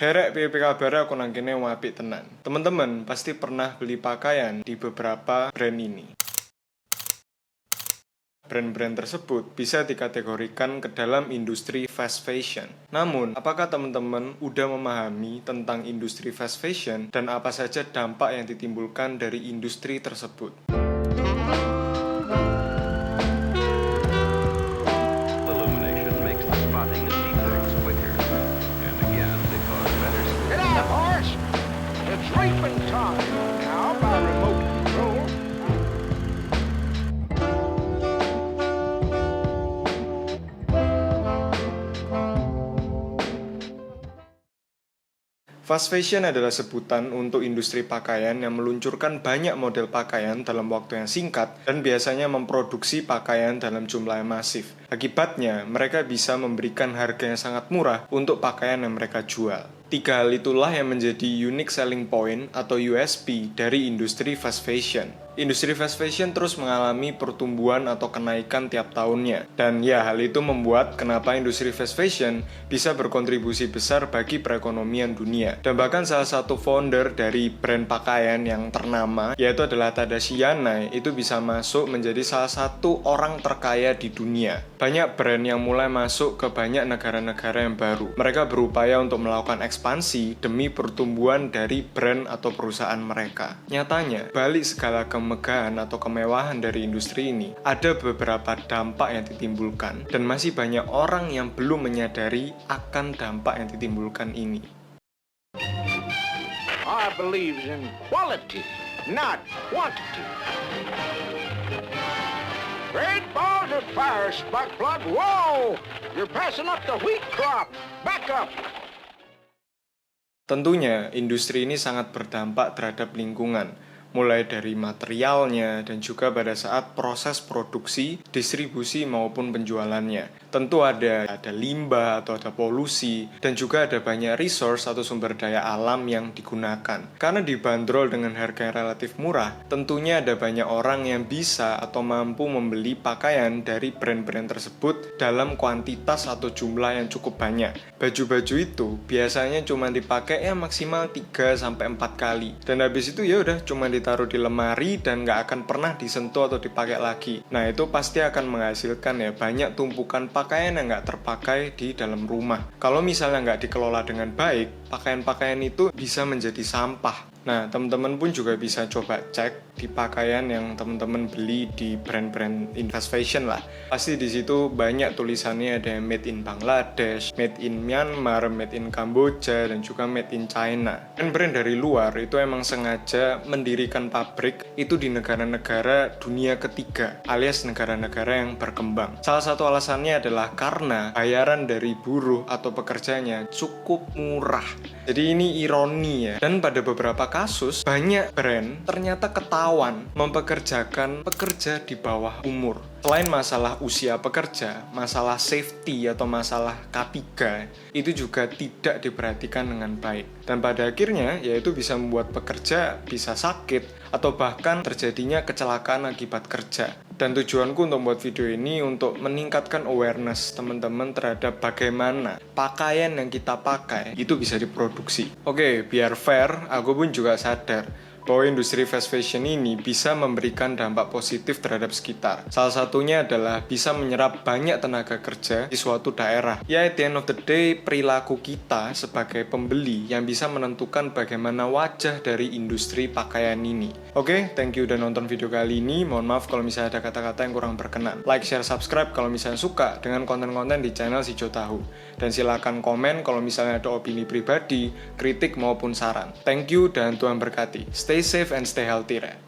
Herek piye kabar, aku nang kene apik tenan. Teman-teman pasti pernah beli pakaian di beberapa brand ini. Brand-brand tersebut bisa dikategorikan ke dalam industri fast fashion. Namun, apakah teman-teman udah memahami tentang industri fast fashion dan apa saja dampak yang ditimbulkan dari industri tersebut? Reaping time now by remote control. Fast fashion adalah sebutan untuk industri pakaian yang meluncurkan banyak model pakaian dalam waktu yang singkat dan biasanya memproduksi pakaian dalam jumlah yang masif. Akibatnya, mereka bisa memberikan harga yang sangat murah untuk pakaian yang mereka jual. 3 hal itulah yang menjadi unique selling point atau USP dari industri fast fashion. Industri fast fashion terus mengalami pertumbuhan atau kenaikan tiap tahunnya. Dan ya, hal itu membuat kenapa industri fast fashion bisa berkontribusi besar bagi perekonomian dunia. Dan bahkan salah satu founder dari brand pakaian yang ternama, yaitu adalah Tadashi Yanai, itu bisa masuk menjadi salah satu orang terkaya di dunia. Banyak brand yang mulai masuk ke banyak negara-negara yang baru. Mereka berupaya untuk melakukan ekspansi demi pertumbuhan dari brand atau perusahaan mereka. Nyatanya, balik segala kemegahan atau kemewahan dari industri ini, ada beberapa dampak yang ditimbulkan dan masih banyak orang yang belum menyadari akan dampak yang ditimbulkan ini. I believe in quality, not quantity. Great balls of fire, spark plug. Whoa! You're passing up the wheat crop. Back up. Tentunya, industri ini sangat berdampak terhadap lingkungan, mulai dari materialnya dan juga pada saat proses produksi, distribusi maupun penjualannya. Tentu ada limbah atau ada polusi dan juga ada banyak resource atau sumber daya alam yang digunakan. Karena dibanderol dengan harga yang relatif murah, tentunya ada banyak orang yang bisa atau mampu membeli pakaian dari brand-brand tersebut dalam kuantitas atau jumlah yang cukup banyak. Baju-baju itu biasanya cuma dipakai maksimal 3-4 kali. Dan habis itu ya udah cuma ditaruh di lemari dan nggak akan pernah disentuh atau dipakai lagi. Nah, itu pasti akan menghasilkan banyak tumpukan pakaian yang nggak terpakai di dalam rumah. Kalau misalnya nggak dikelola dengan baik, pakaian-pakaian itu bisa menjadi sampah. Nah, teman-teman pun juga bisa coba cek di pakaian yang teman-teman beli di brand-brand fast fashion lah. Pasti di situ banyak tulisannya, ada made in Bangladesh, made in Myanmar, made in Kamboja, dan juga made in China. Dan brand dari luar itu emang sengaja mendirikan pabrik itu di negara-negara dunia ketiga, alias negara-negara yang berkembang. Salah satu alasannya adalah karena bayaran dari buruh atau pekerjanya cukup murah. Jadi ini ironi ya. Dan pada beberapa kasus, banyak brand ternyata ketahuan mempekerjakan pekerja di bawah umur. Selain masalah usia pekerja, masalah safety atau masalah K3 itu juga tidak diperhatikan dengan baik. Dan pada akhirnya, yaitu bisa membuat pekerja bisa sakit atau bahkan terjadinya kecelakaan akibat kerja. Dan tujuanku untuk membuat video ini untuk meningkatkan awareness teman-teman terhadap bagaimana pakaian yang kita pakai itu bisa diproduksi. Oke, biar fair, aku pun juga sadar bahwa industri fast fashion ini bisa memberikan dampak positif terhadap sekitar. Salah satunya adalah bisa menyerap banyak tenaga kerja di suatu daerah. Ya, at the end of the day, perilaku kita sebagai pembeli yang bisa menentukan bagaimana wajah dari industri pakaian ini. Oke, thank you udah nonton video kali ini. Mohon maaf kalau misalnya ada kata-kata yang kurang berkenan. Like, share, subscribe kalau misalnya suka dengan konten-konten di channel Si Jo Tahu. Dan silakan komen kalau misalnya ada opini pribadi, kritik maupun saran. Thank you dan Tuhan berkati. Stay safe and stay healthy, Red.